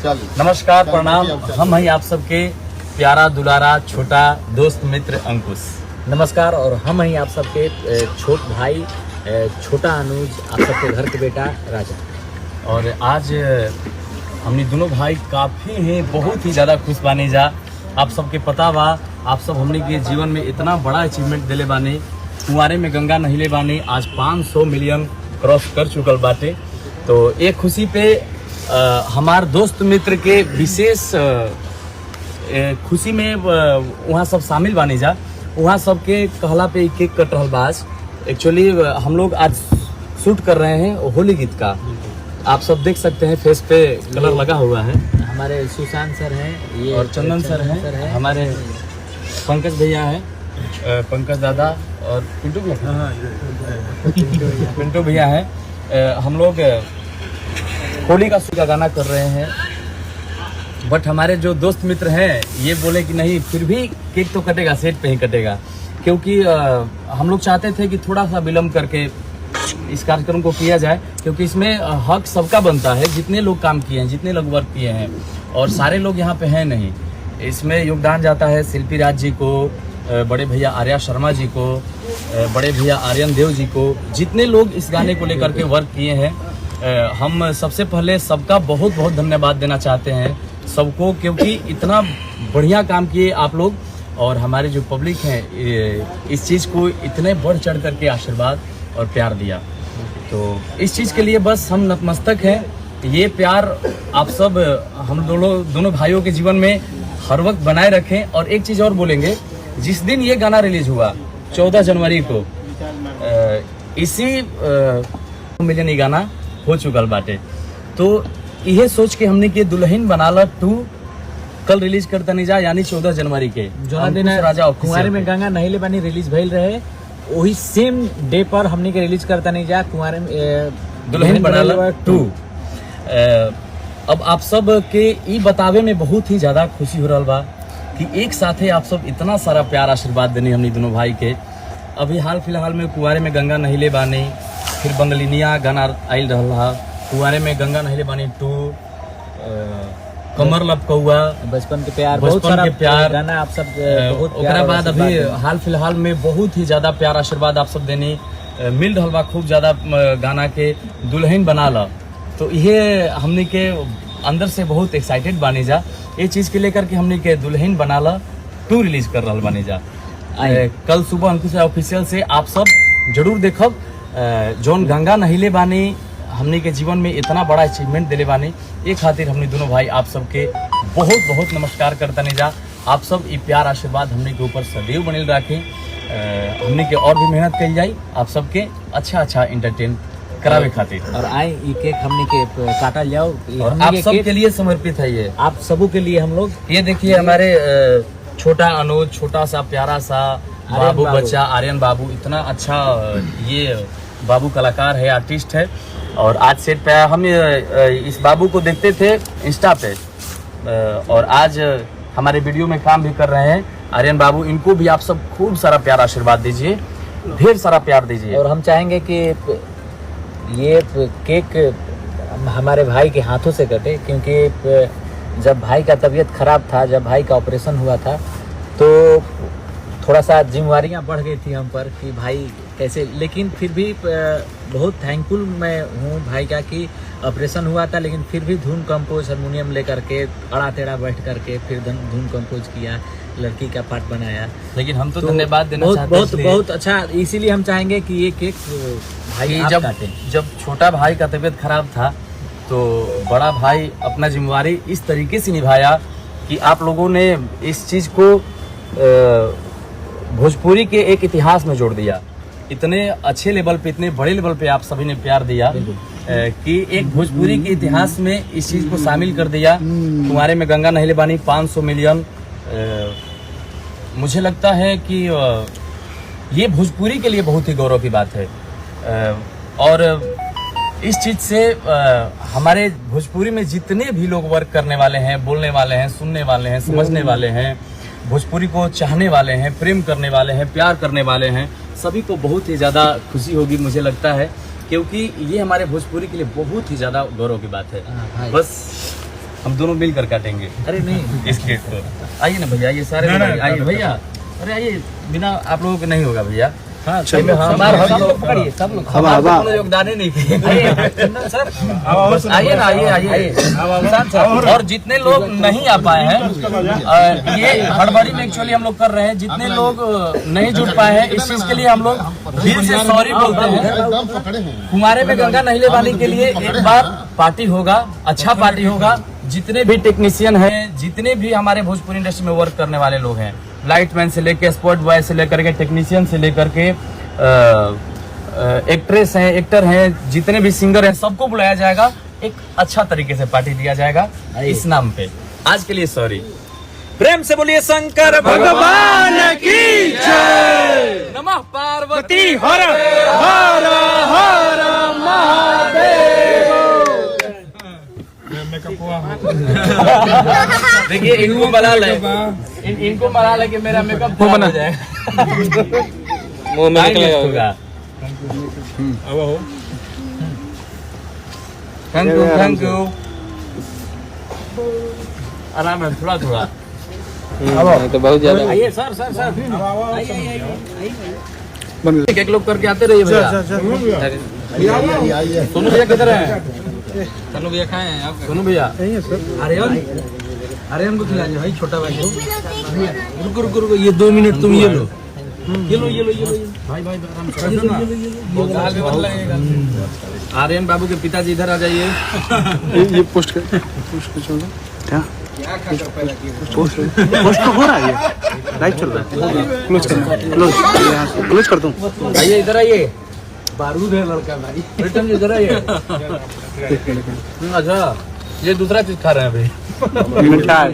नमस्कार, प्रणाम। हम हैं आप सबके प्यारा दुलारा छोटा दोस्त मित्र अंकुश। नमस्कार, और हम हैं आप सबके छोट भाई छोटा अनुज, आप सबके घर के बेटा राजा। और आज हमने दोनों भाई काफ़ी हैं, बहुत ही ज़्यादा खुश बानी जा। आप सबके पता बा, आप सब हमने के जीवन में इतना बड़ा अचीवमेंट दिले बानी। कुंवारे में गंगा नहिले बानी, आज 500 मिलियन क्रॉस कर चुकल बाटे। तो एक खुशी पे हमार दोस्त मित्र के विशेष खुशी में वहाँ सब शामिल बानी जा। वहाँ सबके कहला पे केक कट रहल बा। एक्चुअली हम लोग आज शूट कर रहे हैं होली गीत का। आप सब देख सकते हैं फेस पे कलर लगा हुआ है। हमारे सुशांत सर हैं, ये और चंदन सर हैं, हमारे पंकज भैया हैं, पंकज दादा और पिंटू भैया, पिंटू भैया हैं। हम लोग होली का शूट का गाना कर रहे हैं, बट हमारे जो दोस्त मित्र हैं ये बोले कि नहीं, फिर भी केक तो कटेगा, सेट पे ही कटेगा। क्योंकि हम लोग चाहते थे कि थोड़ा सा विलम्ब करके इस कार्यक्रम को किया जाए, क्योंकि इसमें हक सबका बनता है। जितने लोग काम किए हैं, जितने लोग वर्क किए हैं, और सारे लोग यहाँ पे हैं नहीं, इसमें योगदान जाता है शिल्पी राज जी को, बड़े भैया आर्या शर्मा जी को, बड़े भैया आर्यन देव जी को, जितने लोग इस गाने को लेकर के वर्क किए हैं। हम सबसे पहले सबका बहुत बहुत धन्यवाद देना चाहते हैं सबको, क्योंकि इतना बढ़िया काम किए आप लोग। और हमारे जो पब्लिक हैं इस चीज़ को इतने बढ़ चढ़ करके आशीर्वाद और प्यार दिया। तो इस चीज़ के लिए बस हम नतमस्तक हैं। ये प्यार आप सब हम दोनों भाइयों के जीवन में हर वक्त बनाए रखें। और एक चीज़ और बोलेंगे, जिस दिन ये गाना रिलीज हुआ 14 जनवरी को, इसी मिलियन ये गाना हो चुकल बाटे। तो यह सोच के हमने कि दुल्हन बनाला 2 कल रिलीज करता नहीं जा, यानी 14 जनवरी के जो दिन राजा कुंवारे में गंगा नहिले बानी रिलीज भइल रहे, वही सेम डे पर हमने के रिलीज करता नहीं जा कुंवारे में दुल्हन बनाला 2। अब आप सब के ई बतावे में बहुत ही ज्यादा खुशी हो रहा बा कि एक साथे आप सब इतना सारा प्यार आशीर्वाद देने हमने दोनों भाई के। अभी हाल फिलहाल में कुंवारे में गंगा नहिले बानी, फिर बंगलिनिया गाना आयल रहा, कुंवारे में गंगा नहिले बानी 2, कमर लपकौआ, बचपन के प्यार, बचपन बहुत सारा के प्यार गाना आप सब बहुत ओकरा बाद अभी हाल फिलहाल में बहुत ही ज्यादा प्यार आशीर्वाद आप सब देने मिल रहा बा। खूब ज्यादा गाना के दुल्हन बना ला। तो ये हमने के अंदर से बहुत एक्साइटेड बानी जा ये चीज के लेकर के हमने के दुल्हन बना ला 2 रिलीज कर रहा बानी जा। कल सुबह अंकुश ऑफिशियल से आप सब जरूर देखब। जौन गंगा नहिले बानी हमने के जीवन में इतना बड़ा अचीवमेंट दिले बानी, एक खातिर हमने दोनों भाई आप सबके बहुत बहुत नमस्कार करता नहीं जा। आप सब ये प्यार आशीर्वाद हमने के ऊपर सदैव बनेल रखें। हमने के और भी मेहनत करी जाए आप सबके अच्छा एंटरटेन करावे खातिर। और आए ये केक हमने के काटा जाओ, और आप सब के लिए समर्पित है ये, आप सबों के लिए हम लोग। ये देखिए हमारे छोटा अनुज, छोटा सा प्यारा सा बाबू बच्चा आर्यन बाबू, इतना अच्छा ये बाबू कलाकार है, आर्टिस्ट है। और आज सेट पे हम इस बाबू को देखते थे इंस्टा पे, और आज हमारे वीडियो में काम भी कर रहे हैं आर्यन बाबू। इनको भी आप सब खूब सारा प्यार आशीर्वाद दीजिए, ढेर सारा प्यार दीजिए। और हम चाहेंगे कि ये केक हमारे भाई के हाथों से कटे, क्योंकि जब भाई का तबीयत खराब था, जब भाई का ऑपरेशन हुआ था, तो थोड़ा सा जिम्मेवारियां बढ़ गई थी हम पर कि भाई कैसे। लेकिन फिर भी बहुत थैंकफुल मैं हूँ भाई का कि ऑपरेशन हुआ था, लेकिन फिर भी धुन कंपोज हारमोनियम लेकर के अड़ा टेढ़ा बैठ करके फिर धुन कंपोज किया, लड़की का पार्ट बनाया। लेकिन हम तो धन्यवाद देना चाहते हैं, बहुत अच्छा। इसीलिए हम चाहेंगे कि ये केक भाई जब छोटा भाई का तबीयत खराब था, तो बड़ा भाई अपना जिम्मेवारी इस तरीके से निभाया कि आप लोगों ने इस चीज को भोजपुरी के एक इतिहास में जोड़ दिया। इतने अच्छे लेवल पे, इतने बड़े लेवल पे आप सभी ने प्यार दिया कि एक भोजपुरी के इतिहास में इस चीज को शामिल कर दिया। कुंवारे में गंगा नहिले बानी 500 मिलियन। मुझे लगता है कि ये भोजपुरी के लिए बहुत ही गौरव की बात है। और इस चीज से हमारे भोजपुरी में जितने भी लोग वर्क करने वाले हैं, बोलने वाले हैं, सुनने वाले हैं, समझने वाले हैं, भोजपुरी को चाहने वाले हैं, प्रेम करने वाले हैं, प्यार करने वाले हैं, सभी को बहुत ही ज़्यादा खुशी होगी मुझे लगता है, क्योंकि ये हमारे भोजपुरी के लिए बहुत ही ज़्यादा गौरव की बात है। बस हम दोनों मिलकर काटेंगे अरे नहीं, इस केक को। आइए ना भैया, ये सारे आइए भैया, अरे आइए, बिना आप लोगों के नहीं होगा भैया। हाँ हमारे सब लोग पकड़िए, सब लोग हमारा योगदान ही नहीं किए। सर आइए ना, आइए शांत सर। और जितने लोग नहीं आ पाए हैं, ये हड़बड़ी में एक्चुअली हम लोग कर रहे हैं, जितने लोग नहीं जुड़ पाए हैं, इस चीज के लिए हम लोग दिल से सॉरी बोलते हैं। कुमारे में गंगा नहीं ले पाने के लिए एक बार पार्टी होगा, अच्छा पार्टी होगा। जितने भी टेक्नीशियन हैं, जितने भी हमारे भोजपुरी इंडस्ट्री में वर्क करने वाले लोग हैं, लाइटमैन से लेकर स्पॉट बॉय से लेकर के टेक्नीशियन से लेकर के एक्ट्रेस हैं, एक्टर हैं, जितने भी सिंगर हैं, सबको बुलाया जाएगा। एक अच्छा तरीके से पार्टी दिया जाएगा इस नाम पे। आज के लिए सॉरी। प्रेम से बोलिए शंकर भगवान की जय। नमः पार्वती हर हर हर महादेव। देखिए इनको मना ले, इनको मना ले कि मेरा मेकअप खराब हो जाएगा। मुंह में निकलेगा। Thank you. आराम है, थोड़ा थोड़ा तो बहुत ज्यादा। आइए सर, एक लोग करके आते रहिए भैया। सोनू भैया किधर है? सोनू भैया खाए हैं आप? सोनू भैया आर्यन को खिला दो भाई, छोटा भाई को। रुको, ये 2 मिनट तुम ये लो भाई आराम से। आर्यन बाबू के पिताजी इधर आ जाइए। ये पोस्ट कर छोड़ो। क्या पोस्ट हो रहा है? ये लाइव चल रहा है। क्लोज कर दूं। आइए इधर आइए। बारूद है लड़का भाई। रिटर्न इधर आइए। अच्छा, ये दूसरा चीज खा रहे हैं भाई। मिठा है।